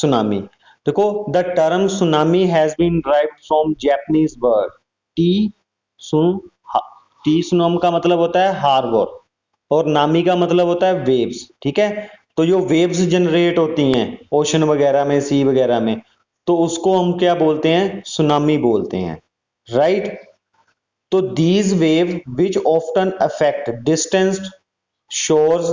Tsunami. देखो, the term tsunami has been derived from Japanese word टी सुन टी सुनम का मतलब होता है हार्बर, और नामी का मतलब होता है वेव्स। ठीक है, तो जो वेव्स जनरेट होती हैं ओशन वगैरह में, सी वगैरह में, तो उसको हम क्या बोलते हैं, सुनामी बोलते हैं। राइट। तो these wave which often affect distanced shores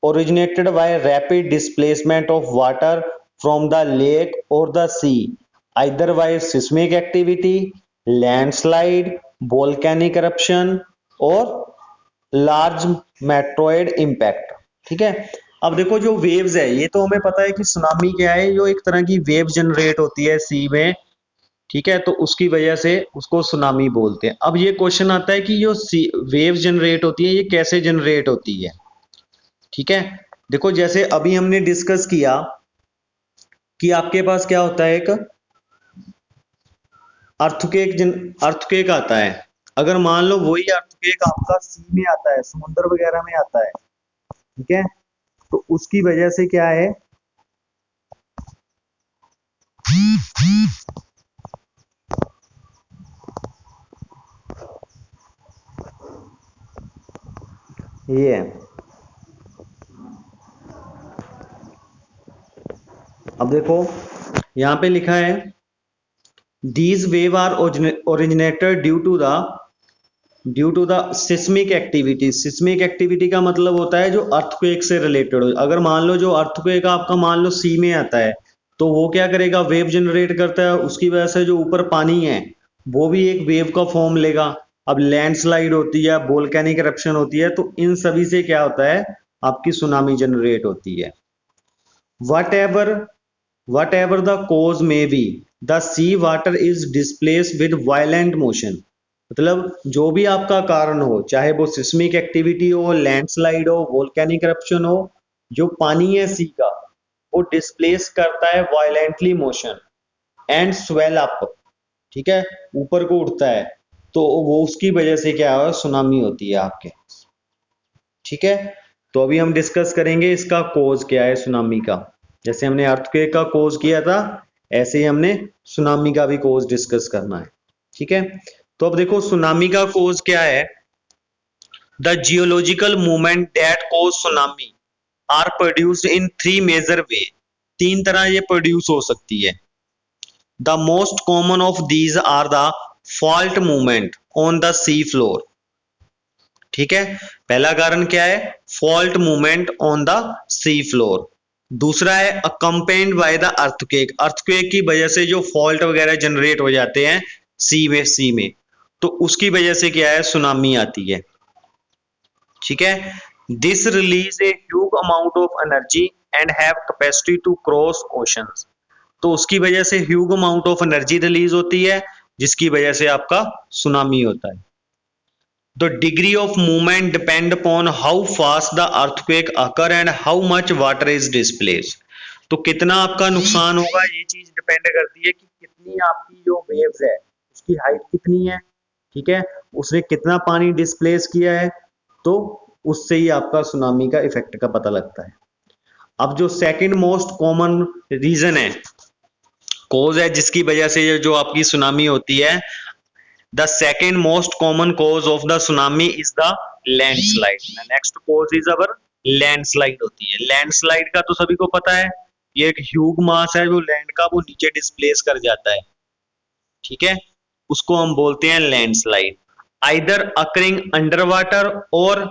originated by rapid displacement of water from the lake or the sea, either by seismic activity, landslide, volcanic eruption or large meteoroid impact। ठीक है, अब देखो जो waves है, ये तो हमें पता है कि सुनामी क्या है, जो एक तरह की वेव जनरेट होती है सी में। ठीक है, तो उसकी वजह से उसको सुनामी बोलते हैं। अब ये क्वेश्चन आता है कि जो सी वेव जनरेट होती है, ये कैसे जनरेट होती है। ठीक है, देखो जैसे अभी हमने डिस्कस किया कि आपके पास क्या होता है, एक अर्थक्वेक आता है। अगर मान लो वही अर्थक्वेक आपका सी में आता है, समुद्र वगैरह में आता है, ठीक है, तो उसकी वजह से क्या है, ये है। अब देखो यहां पे लिखा है these wave are originated due to the seismic activity. Seismic activity का मतलब होता है जो अर्थक्वेक से रिलेटेड हो। अगर मान लो जो अर्थक्वेक आपका मान लो सी में आता है, तो वो क्या करेगा, वेव जनरेट करता है, उसकी वजह से जो ऊपर पानी है वो भी एक वेव का फॉर्म लेगा। अब लैंडस्लाइड होती है, वोल्केनिक eruption होती है, तो इन सभी से क्या होता है, आपकी सुनामी जनरेट होती है। Whatever the cause may be, the sea water is displaced with violent motion। मतलब जो भी आपका कारण हो, चाहे वो सिस्मिक एक्टिविटी हो, लैंडस्लाइड हो, वोल्केनिक eruption हो, जो पानी है सी का वो डिस्प्लेस करता है violently motion and swell up. ठीक है, ऊपर को उठता है, तो वो उसकी वजह से क्या है, सुनामी होती है आपके। ठीक है, तो अभी हम डिस्कस करेंगे इसका कोज क्या है सुनामी का। जैसे हमने अर्थक्वेक का कोज किया था, ऐसे ही हमने सुनामी का भी कोज डिस्कस करना है। ठीक है, तो अब देखो सुनामी का कोज क्या है। The geological movement that cause tsunami are produced in three major way. तीन तरह ये प्रोड्यूस हो सकती है। The most common of these are the fault movement on the sea floor. ठीक है, पहला कारण क्या है, fault movement on the sea floor. दूसरा है accompanied by the earthquake. Earthquake की वजह से जो फॉल्ट वगैरह जनरेट हो जाते हैं सी में, तो उसकी वजह से क्या है, सुनामी आती है। ठीक है, this release a huge amount of energy and have capacity to cross oceans. तो उसकी वजह से huge amount of energy release होती है, जिसकी वजह से आपका सुनामी होता है। The degree of movement depend upon how fast the earthquake occur and how much water is displaced। तो कितना आपका नुकसान होगा, ये चीज डिपेंड करती है कि कितनी आपकी जो वेव्स है उसकी हाइट कितनी है। ठीक है, उसने कितना पानी डिस्प्लेस किया है, तो उससे ही आपका सुनामी का इफेक्ट का पता लगता है। अब जो सेकंड मोस्ट कॉमन रीजन है, कोज है, जिसकी वजह से ये जो आपकी सुनामी होती है, the second most common cause of the tsunami is the landslide। the next cause is our landslide होती है। लैंडस्लाइड का तो सभी को पता है, ये एक ह्यूज मास है जो लैंड का वो नीचे डिस्प्लेस कर जाता है। ठीक है, उसको हम बोलते हैं landslide. Either occurring under water और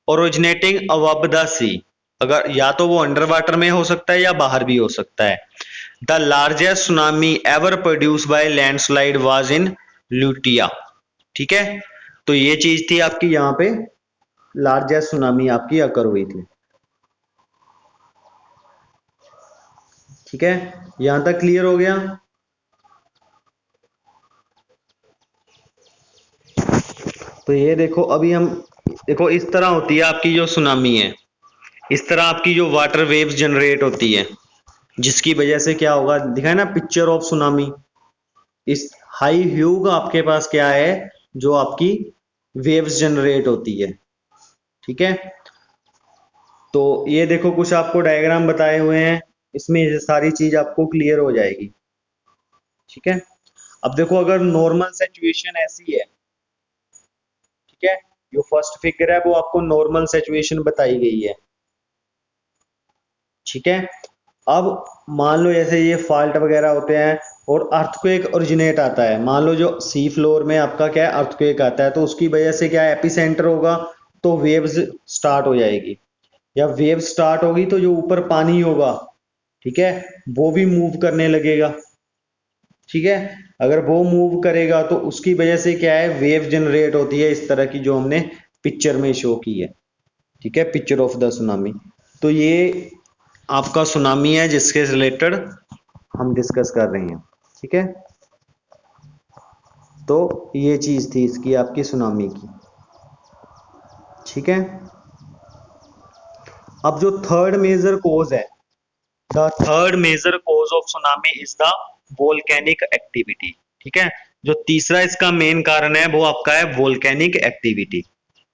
ओरिजिनेटिंग अबव द सी। अगर या तो वो अंडर वाटर में हो सकता है या बाहर भी हो सकता है। The largest tsunami ever produce by landslide was in Lituya. ठीक है, तो ये चीज थी आपकी, यहां पे लार्जेस्ट सुनामी आपकी अकर हुई थी। ठीक है, यहां तक क्लियर हो गया। तो ये देखो अभी हम देखो इस तरह होती है आपकी जो सुनामी है, इस तरह आपकी जो वाटर वेव्स जनरेट होती है, जिसकी वजह से क्या होगा, दिखा है ना पिक्चर ऑफ सुनामी। इस हाई ह्यूग आपके पास क्या है, जो आपकी वेव्स जनरेट होती है। ठीक है, तो ये देखो कुछ आपको डायग्राम बताए हुए हैं। इसमें ये सारी चीज आपको क्लियर हो जाएगी। ठीक है, अब देखो अगर नॉर्मल सिचुएशन ऐसी है, ठीक है, जो फर्स्ट फिगर है वो आपको नॉर्मल सिचुएशन बताई गई है। ठीक है, अब मान लो जैसे ये फॉल्ट वगैरह होते हैं और अर्थक्वेक ओरिजिनेट आता है, मान लो जो सी फ्लोर में आपका क्या है अर्थक्वेक आता है, तो उसकी वजह से क्या एपिसेंटर होगा, तो वेव्स स्टार्ट हो जाएगी, या वेव स्टार्ट होगी तो जो ऊपर पानी होगा, ठीक है, वो भी मूव करने लगेगा। ठीक है, अगर वो मूव करेगा तो उसकी वजह से क्या है वेव जनरेट होती है, इस तरह की जो हमने पिक्चर में शो की है। ठीक है, पिक्चर ऑफ द सुनामी। तो ये आपका सुनामी है जिसके रिलेटेड हम डिस्कस कर रहे हैं। ठीक है, तो ये चीज थी इसकी आपकी सुनामी की। ठीक है, अब जो थर्ड मेजर कोज है, the third major cause of tsunami is the volcanic activity. ठीक है, जो तीसरा इसका मेन कारण है वो आपका है वोल्केनिक एक्टिविटी।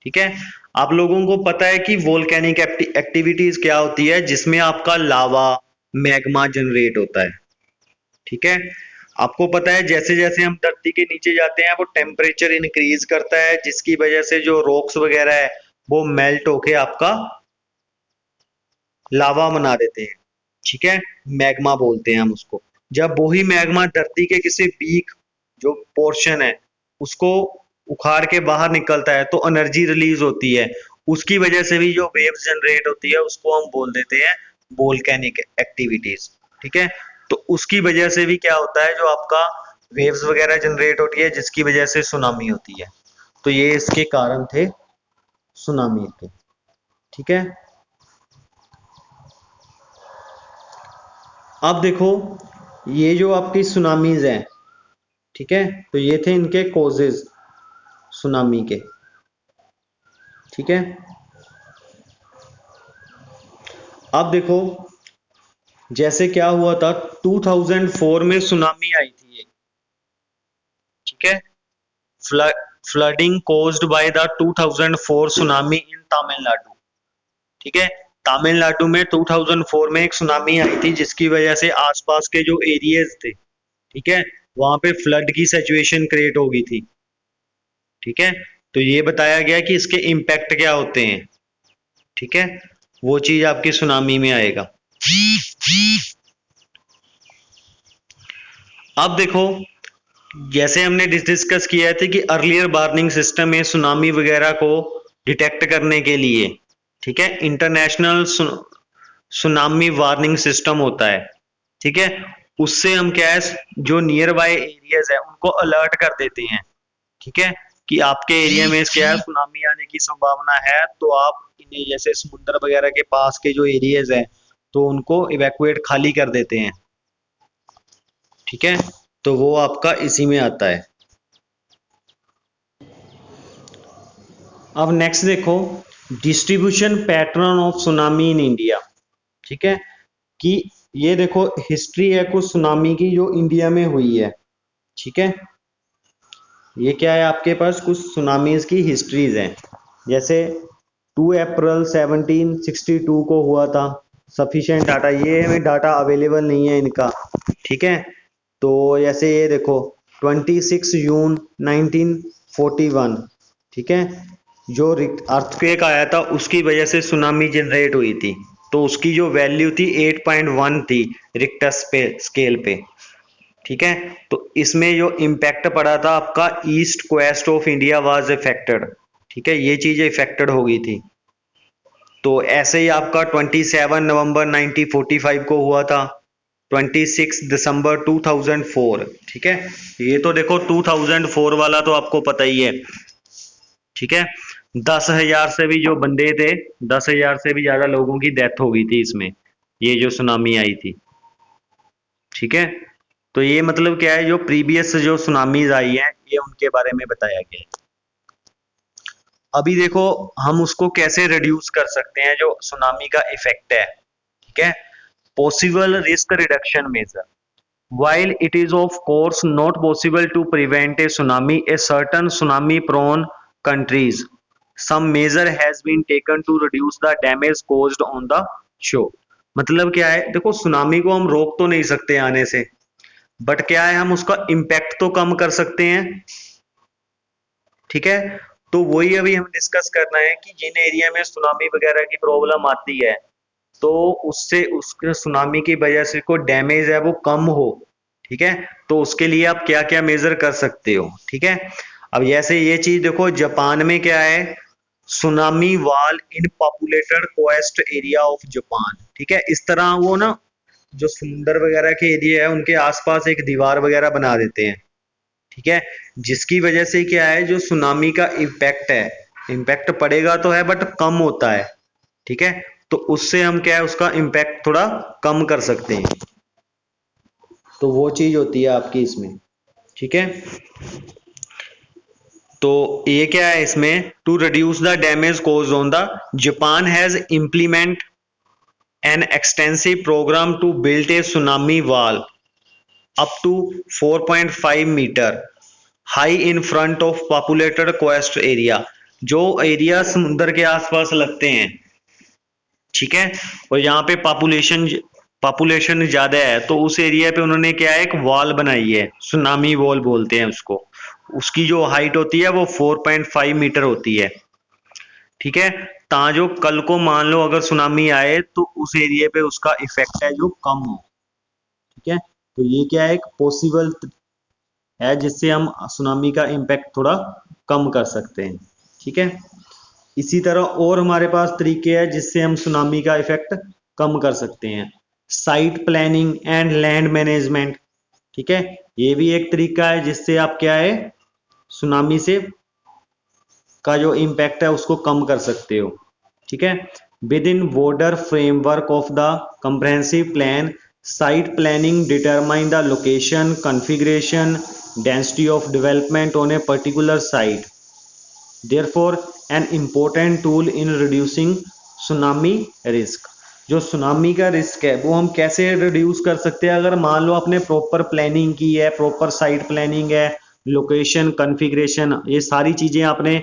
ठीक है, आप लोगों को पता है कि वोल्केनिक एक्टिविटीज क्या होती है, जिसमें आपका लावा मैग्मा जनरेट होता है। ठीक है, आपको पता है जैसे जैसे हम धरती के नीचे जाते हैं वो टेम्परेचर इंक्रीज करता है, जिसकी वजह से जो रॉक्स वगैरह है वो मेल्ट होके आपका लावा बना देते हैं। ठीक है, मैग्मा बोलते हैं हम उसको। जब वही मैग्मा धरती के किसी वीक जो पोर्शन है उसको उखाड़ के बाहर निकलता है तो एनर्जी रिलीज होती है, उसकी वजह से भी जो वेव्स जनरेट होती है उसको हम बोल देते हैं वोल्केनिक एक्टिविटीज। ठीक है, तो उसकी वजह से भी क्या होता है, जो आपका वेव्स वगैरह जनरेट होती है जिसकी वजह से सुनामी होती है। तो ये इसके कारण थे सुनामी के। ठीक है, अब देखो ये जो आपकी सुनामीज हैं, ठीक है, तो ये थे इनके कॉजेज सुनामी के। ठीक है, अब देखो जैसे क्या हुआ था 2004 में सुनामी आई थी एक। ठीक है, flooding caused by the 2004 tsunami in Tamil Nadu. ठीक है, तमिलनाडु में 2004 में एक सुनामी आई थी जिसकी वजह से आसपास के जो एरियाज थे, ठीक है, वहां पे फ्लड की सिचुएशन क्रिएट हो गई थी। ठीक है, तो ये बताया गया कि इसके इम्पैक्ट क्या होते हैं। ठीक है, वो चीज आपकी सुनामी में आएगा। अब देखो जैसे हमने डिस्कस किया था कि अर्लियर वार्निंग सिस्टम में सुनामी वगैरह को डिटेक्ट करने के लिए, ठीक है, इंटरनेशनल सुनामी वार्निंग सिस्टम होता है। ठीक है, उससे हम क्या है जो नियर बाय एरियाज है उनको अलर्ट कर देते हैं। ठीक है, कि आपके एरिया में क्या है सुनामी आने की संभावना है, तो आप इन्हें जैसे समुद्र वगैरह के पास के जो एरियाज है तो उनको इवैक्यूएट खाली कर देते हैं। ठीक है, तो वो आपका इसी में आता है। अब नेक्स्ट देखो distribution pattern of tsunami in India. ठीक है, कि ये देखो हिस्ट्री है कुछ सुनामी की जो इंडिया में हुई है। ठीक है, ये क्या है आपके पास कुछ सुनामीज की हिस्ट्रीज हैं। जैसे 2 अप्रैल 1762 को हुआ था, सफिशिएंट डाटा, ये हमें डाटा अवेलेबल नहीं है इनका। ठीक है, तो जैसे ये देखो 26 जून 1941, ठीक है, जो अर्थक्वेक आया था उसकी वजह से सुनामी जनरेट हुई थी, तो उसकी जो वैल्यू थी 8.1 थी रिक्टर स्केल पे। ठीक है, तो इसमें जो इम्पैक्ट पड़ा था आपका east quest of India was affected. ठीक है, ये चीजें इफेक्टेड हो गई थी। तो ऐसे ही आपका 27 नवंबर 1945 को हुआ था, 26 दिसंबर 2004। ठीक है, ये तो देखो 2004 वाला तो आपको पता ही है। ठीक है, 10,000 से भी जो बंदे थे, 10,000 से भी ज्यादा लोगों की डेथ हो गई थी इसमें, ये जो सुनामी आई थी। ठीक है, तो ये मतलब क्या है जो प्रीवियस जो सुनामीज आई हैं ये उनके बारे में बताया गया है। अभी देखो हम उसको कैसे रिड्यूस कर सकते हैं जो सुनामी का इफेक्ट है। ठीक है, possible risk reduction measure, while it is of course not possible to prevent a tsunami in certain tsunami prone countries, some measure has been taken to reduce the damage caused on the shore। मतलब क्या है, देखो tsunami को हम रोक तो नहीं सकते आने से, बट क्या है, हम उसका इम्पैक्ट तो कम कर सकते हैं। ठीक है, तो वही अभी हम डिस्कस करना है कि जिन एरिया में सुनामी वगैरह की प्रॉब्लम आती है, तो उससे उसके सुनामी की वजह से कोई डैमेज है वो कम हो। ठीक है, तो उसके लिए आप क्या क्या मेजर कर सकते हो। ठीक है, अब जैसे ये चीज देखो, जापान में क्या है, सुनामी वाल इन पॉपुलेटेड कोएस्ट एरिया ऑफ जापान। ठीक है, इस तरह वो ना जो समुंदर वगैरह के एरिया है उनके आसपास एक दीवार वगैरह बना देते हैं। ठीक है, जिसकी वजह से क्या है, जो सुनामी का इम्पैक्ट है, इम्पैक्ट पड़ेगा तो है बट कम होता है। ठीक है, तो उससे हम क्या है, उसका इम्पैक्ट थोड़ा कम कर सकते हैं। तो वो चीज होती है आपकी इसमें। ठीक है, तो ये क्या है इसमें, to reduce the damage cause on the, Japan has implement an extensive program to build a tsunami wall up to 4.5 meter high in front of populated coast area, जो एरिया समुद्र के आसपास लगते हैं। ठीक है, और यहाँ पे पॉपुलेशन ज्यादा है, तो उस एरिया पे उन्होंने क्या है, एक वॉल बनाई है, सुनामी वॉल बोलते हैं उसको। उसकी जो हाइट होती है वो 4.5 मीटर होती है। ठीक है, ताजो कल को मान लो अगर सुनामी आए तो उस एरिया पे उसका इफेक्ट है जो कम हो। ठीक है, तो ये क्या है, एक पॉसिबल है जिससे हम सुनामी का इम्पैक्ट थोड़ा कम कर सकते हैं। ठीक है, इसी तरह और हमारे पास तरीके हैं जिससे हम सुनामी का इफेक्ट कम कर सकते हैं। Site planning and land management. ठीक है, ये भी एक तरीका है जिससे आप क्या है, सुनामी से का जो इम्पैक्ट है उसको कम कर सकते हो। ठीक है, with in border framework of the comprehensive plan, site planning determine the location configuration density of development on a particular site, therefore an important tool in reducing tsunami risk। जो सुनामी का risk है वो हम कैसे reduce कर सकते हैं, अगर मान लो आपने प्रॉपर प्लानिंग की है, प्रॉपर साइट प्लानिंग है, लोकेशन कॉन्फ़िगरेशन, ये सारी चीजें आपने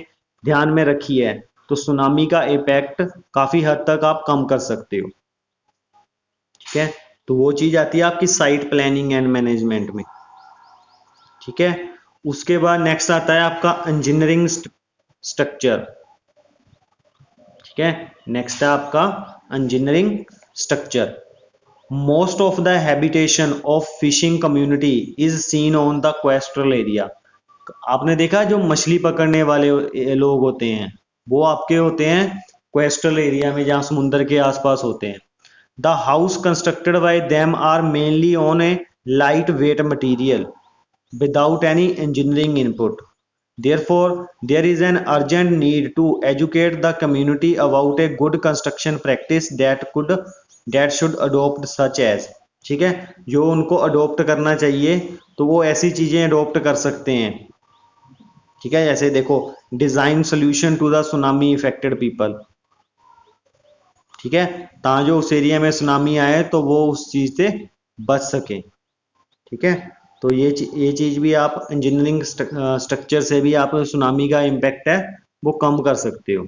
ध्यान में रखी है, तो सुनामी का इम्पैक्ट काफी हद तक आप कम कर सकते हो। ठीक है, तो वो चीज आती है आपकी साइट प्लानिंग एंड मैनेजमेंट में। ठीक है, उसके बाद नेक्स्ट आता है आपका इंजीनियरिंग स्ट्रक्चर। ठीक है, नेक्स्ट है आपका engineering structure. Most of the habitation of fishing community is seen on the coastal area. आपने देखा जो मछली पकड़ने वाले लोग होते हैं वो आपके होते हैं कोस्टल एरिया में, जहां समुद्र के आसपास होते हैं। The house constructed by them are mainly on a light weight material without any engineering input। Therefore, there is an urgent need to educate the community about a good construction practice that should adopt such as। ठीक है, जो उनको adopt करना चाहिए तो वो ऐसी चीजें अडोप्ट कर सकते हैं। ठीक है, जैसे देखो, design solution to the tsunami effected people. ठीक है, ताकि जो उस एरिया में सुनामी आए तो वो उस चीज से बच सके। ठीक है, तो ये चीज भी आप इंजीनियरिंग स्ट्रक्चर से भी आप सुनामी का इम्पैक्ट है वो कम कर सकते हो।